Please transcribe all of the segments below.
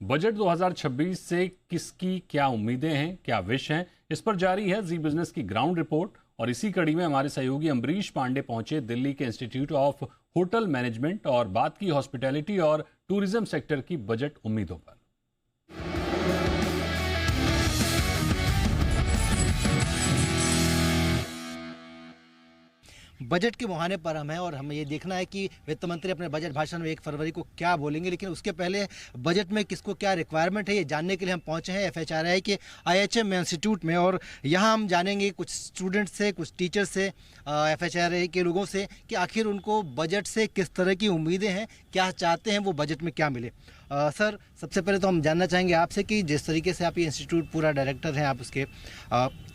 Budget 2026 से किसकी क्या उम्मीदें हैं, क्या विश हैं, इस पर जारी है जी बिजनेस की ग्राउंड रिपोर्ट। और इसी कड़ी में हमारे सहयोगी अम्बरीश पांडे पहुंचे दिल्ली के इंस्टीट्यूट ऑफ होटल मैनेजमेंट और बात की हॉस्पिटैलिटी और टूरिज्म सेक्टर की बजट उम्मीदों पर। बजट के मुहाने पर हम हैं और हमें ये देखना है कि वित्त मंत्री अपने बजट भाषण में 1 फरवरी को क्या बोलेंगे। लेकिन उसके पहले बजट में किसको क्या रिक्वायरमेंट है, ये जानने के लिए हम पहुंचे हैं FHRI के IHM इंस्टीट्यूट में। और यहाँ हम जानेंगे कुछ स्टूडेंट्स से, कुछ टीचर्स से, FHRI के लोगों से कि आखिर उनको बजट से किस तरह की उम्मीदें हैं, क्या चाहते हैं वो बजट में क्या मिले। सर, सबसे पहले तो हम जानना चाहेंगे आपसे कि जिस तरीके से आप ये इंस्टीट्यूट पूरा डायरेक्टर हैं आप उसके,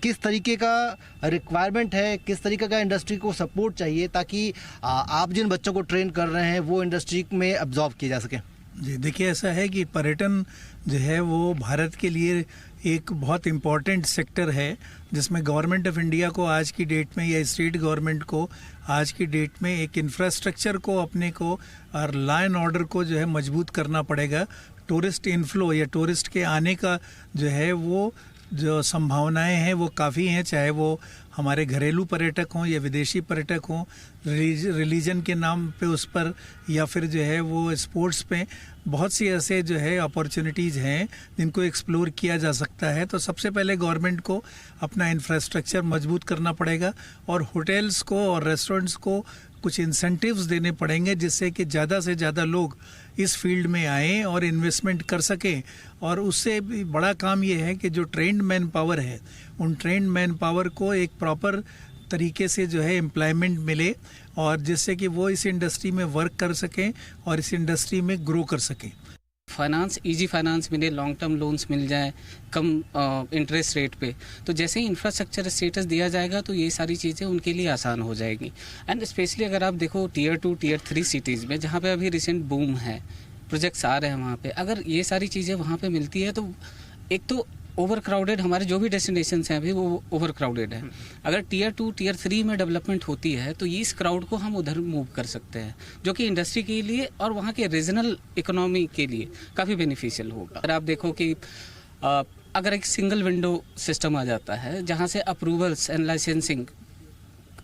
किस तरीके का रिक्वायरमेंट है, किस तरीके का इंडस्ट्री को सपोर्ट चाहिए ताकि आप जिन बच्चों को ट्रेन कर रहे हैं वो इंडस्ट्री में अब्जॉर्ब किए जा सके। जी देखिए, ऐसा है कि पर्यटन जो है वो भारत के लिए एक बहुत इम्पॉर्टेंट सेक्टर है, जिसमें गवर्नमेंट ऑफ इंडिया को आज की डेट में या स्टेट गवर्नमेंट को आज की डेट में एक इंफ्रास्ट्रक्चर को अपने को और लॉ एंड ऑर्डर को जो है मजबूत करना पड़ेगा। टूरिस्ट इनफ्लो या टूरिस्ट के आने का जो है वो जो संभावनाएं हैं वो काफ़ी हैं, चाहे वो हमारे घरेलू पर्यटक हों या विदेशी पर्यटक हों, रिलीजन के नाम पे उस पर या फिर जो है वो स्पोर्ट्स पे बहुत सी ऐसे जो है अपॉर्चुनिटीज़ हैं जिनको एक्सप्लोर किया जा सकता है। तो सबसे पहले गवर्नमेंट को अपना इंफ्रास्ट्रक्चर मजबूत करना पड़ेगा और होटल्स को और रेस्टोरेंट्स को कुछ इंसेंटिव्स देने पड़ेंगे जिससे कि ज़्यादा से ज़्यादा लोग इस फील्ड में आएँ और इन्वेस्टमेंट कर सकें। और उससे भी बड़ा काम ये है कि जो ट्रेंड मैन पावर है, उन ट्रेंड मैन पावर को एक प्रॉपर तरीके से जो है एम्प्लॉयमेंट मिले और जिससे कि वो इस इंडस्ट्री में वर्क कर सकें और इस इंडस्ट्री में ग्रो कर सकें। फाइनेंस, इजी फाइनेंस मिले, लॉन्ग टर्म लोन्स मिल जाए कम इंटरेस्ट रेट पे, तो जैसे ही इंफ्रास्ट्रक्चर स्टेटस दिया जाएगा तो ये सारी चीज़ें उनके लिए आसान हो जाएगी। एंड स्पेशली अगर आप देखो टियर 2 टियर 3 सिटीज़ में जहाँ पे अभी रिसेंट बूम है, प्रोजेक्ट्स आ रहे हैं वहाँ पे, अगर ये सारी चीज़ें वहाँ पे मिलती है तो एक तो ओवर क्राउडेड हमारे जो भी डेस्टिनेशंस हैं अभी वो ओवर क्राउडेड है। अगर टियर 2 टियर 3 में डेवलपमेंट होती है तो इस क्राउड को हम उधर मूव कर सकते हैं, जो कि इंडस्ट्री के लिए और वहाँ के रीजनल इकोनॉमी के लिए काफ़ी बेनिफिशियल होगा। अगर आप देखो कि अगर एक सिंगल विंडो सिस्टम आ जाता है जहाँ से अप्रूवल्स एंड लाइसेंसिंग,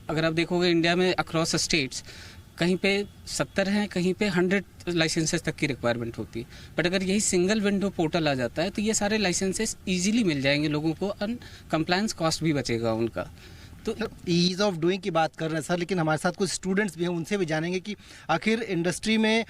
अगर आप देखोगे इंडिया में अक्रॉस स्टेट्स कहीं पे 70 हैं, कहीं पे 100 लाइसेंसेस तक की रिक्वायरमेंट होती है। बट अगर यही सिंगल विंडो पोर्टल आ जाता है तो ये सारे लाइसेंसेस इजीली मिल जाएंगे लोगों को और कंप्लायंस कॉस्ट भी बचेगा उनका। तो ईज ऑफ डूइंग की बात कर रहे हैं सर, लेकिन हमारे साथ कुछ स्टूडेंट्स भी हैं, उनसे भी जानेंगे कि आखिर इंडस्ट्री में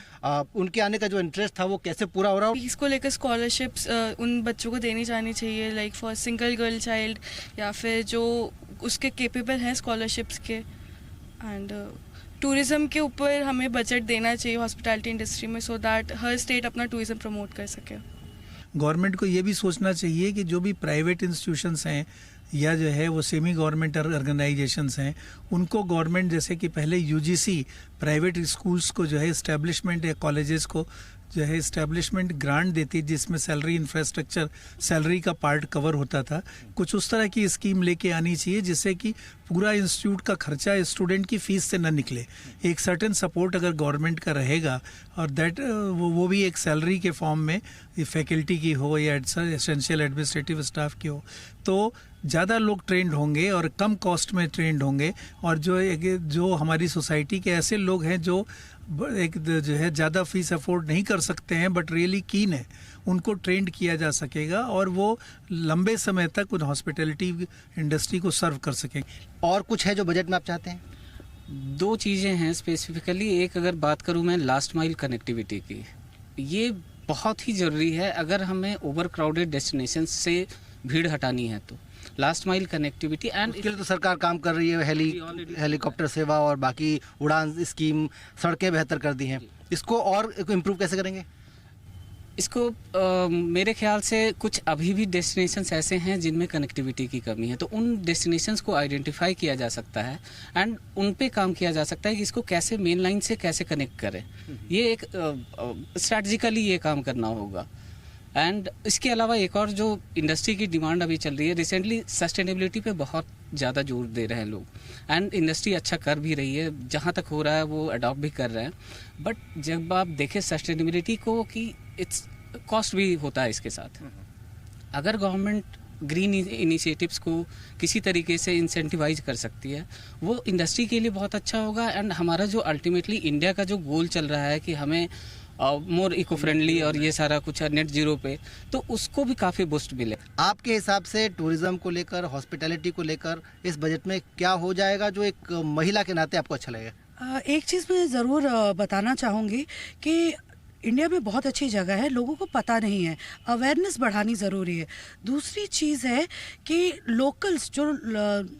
उनके आने का जो इंटरेस्ट था वो कैसे पूरा हो रहा हो। इसको लेकर स्कॉलरशिप्स उन बच्चों को देनी जानी चाहिए, like for single girl child या फिर जो उसके केपेबल हैं स्कॉलरशिप्स के। एंड टूरिज़्म के ऊपर हमें बजट देना चाहिए हॉस्पिटैलिटी इंडस्ट्री में, सो दैट हर स्टेट अपना टूरिज़्म प्रमोट कर सके। गवर्नमेंट को ये भी सोचना चाहिए कि जो भी प्राइवेट इंस्टीट्यूशंस हैं या जो है वो सेमी गवर्नमेंट ऑर्गेनाइजेशंस हैं, उनको गवर्नमेंट जैसे कि पहले UGC प्राइवेट स्कूल्स को जो है इस्टेब्लिशमेंट या कॉलेजेस को जो है इस्टेब्लिशमेंट ग्रांट देती, जिसमें सैलरी इंफ्रास्ट्रक्चर सैलरी का पार्ट कवर होता था। कुछ उस तरह की स्कीम लेके आनी चाहिए जिससे कि पूरा इंस्टीट्यूट का खर्चा स्टूडेंट की फीस से न निकले। एक सर्टेन सपोर्ट अगर गवर्नमेंट का रहेगा और दैट वो भी एक सैलरी के फॉर्म में फैकल्टी की हो या एसेंशियल एडमिनिस्ट्रेटिव स्टाफ की हो, तो ज़्यादा लोग ट्रेंड होंगे और कम कॉस्ट में ट्रेंड होंगे। और जो हमारी सोसाइटी के ऐसे लोग हैं जो एक जो है ज़्यादा फीस अफोर्ड नहीं कर सकते हैं बट रियली कीन है, उनको ट्रेंड किया जा सकेगा और वो लंबे समय तक उन हॉस्पिटैलिटी इंडस्ट्री को सर्व कर सकेंगे। और कुछ है जो बजट में आप चाहते हैं? 2 चीज़ें हैं स्पेसिफिकली। एक अगर बात करूं मैं लास्ट माइल कनेक्टिविटी की, ये बहुत ही ज़रूरी है अगर हमें ओवर क्राउडेड डेस्टिनेशन से भीड़ हटानी है तो लास्ट माइल कनेक्टिविटी। एंड इसके लिए तो सरकार काम कर रही है, हेलीकॉप्टर सेवा और बाकी उड़ान स्कीम, सड़कें बेहतर कर दी हैं। इसको और इम्प्रूव कैसे करेंगे? इसको मेरे ख्याल से कुछ अभी भी डेस्टिनेशंस ऐसे हैं जिनमें कनेक्टिविटी की कमी है, तो उन डेस्टिनेशंस को आइडेंटिफाई किया जा सकता है एंड उन पे काम किया जा सकता है कि इसको कैसे मेन लाइन से कैसे कनेक्ट करें। ये एक स्ट्रैटेजिकली ये काम करना होगा। एंड इसके अलावा एक और जो इंडस्ट्री की डिमांड अभी चल रही है, रिसेंटली सस्टेनेबिलिटी पे बहुत ज़्यादा जोर दे रहे हैं लोग एंड इंडस्ट्री अच्छा कर भी रही है, जहाँ तक हो रहा है वो अडॉप्ट भी कर रहे हैं। बट जब आप देखें सस्टेनेबिलिटी को कि इट्स कॉस्ट भी होता है इसके साथ। अगर गवर्नमेंट ग्रीन इनिशिएटिव्स को किसी तरीके से इंसेंटिवाइज कर सकती है, वो इंडस्ट्री के लिए बहुत अच्छा होगा। एंड हमारा जो अल्टीमेटली इंडिया का जो गोल चल रहा है कि हमें मोर इको फ्रेंडली और ये सारा कुछ नेट जीरो पे, तो उसको भी काफ़ी बूस्ट मिले। आपके हिसाब से टूरिज्म को लेकर, हॉस्पिटैलिटी को लेकर इस बजट में क्या हो जाएगा जो एक महिला के नाते आपको अच्छा लगेगा? एक चीज़ मैं ज़रूर बताना चाहूँगी कि इंडिया में बहुत अच्छी जगह है, लोगों को पता नहीं है, अवेयरनेस बढ़ानी ज़रूरी है। दूसरी चीज़ है कि लोकल्स जो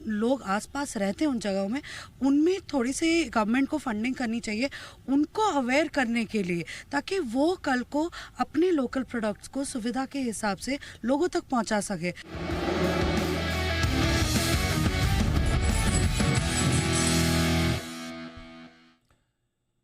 लोग आसपास रहते हैं उन जगहों में, उनमें थोड़ी सी गवर्नमेंट को फंडिंग करनी चाहिए उनको अवेयर करने के लिए, ताकि वो कल को अपने लोकल प्रोडक्ट्स को सुविधा के हिसाब से लोगों तक पहुंचा सके।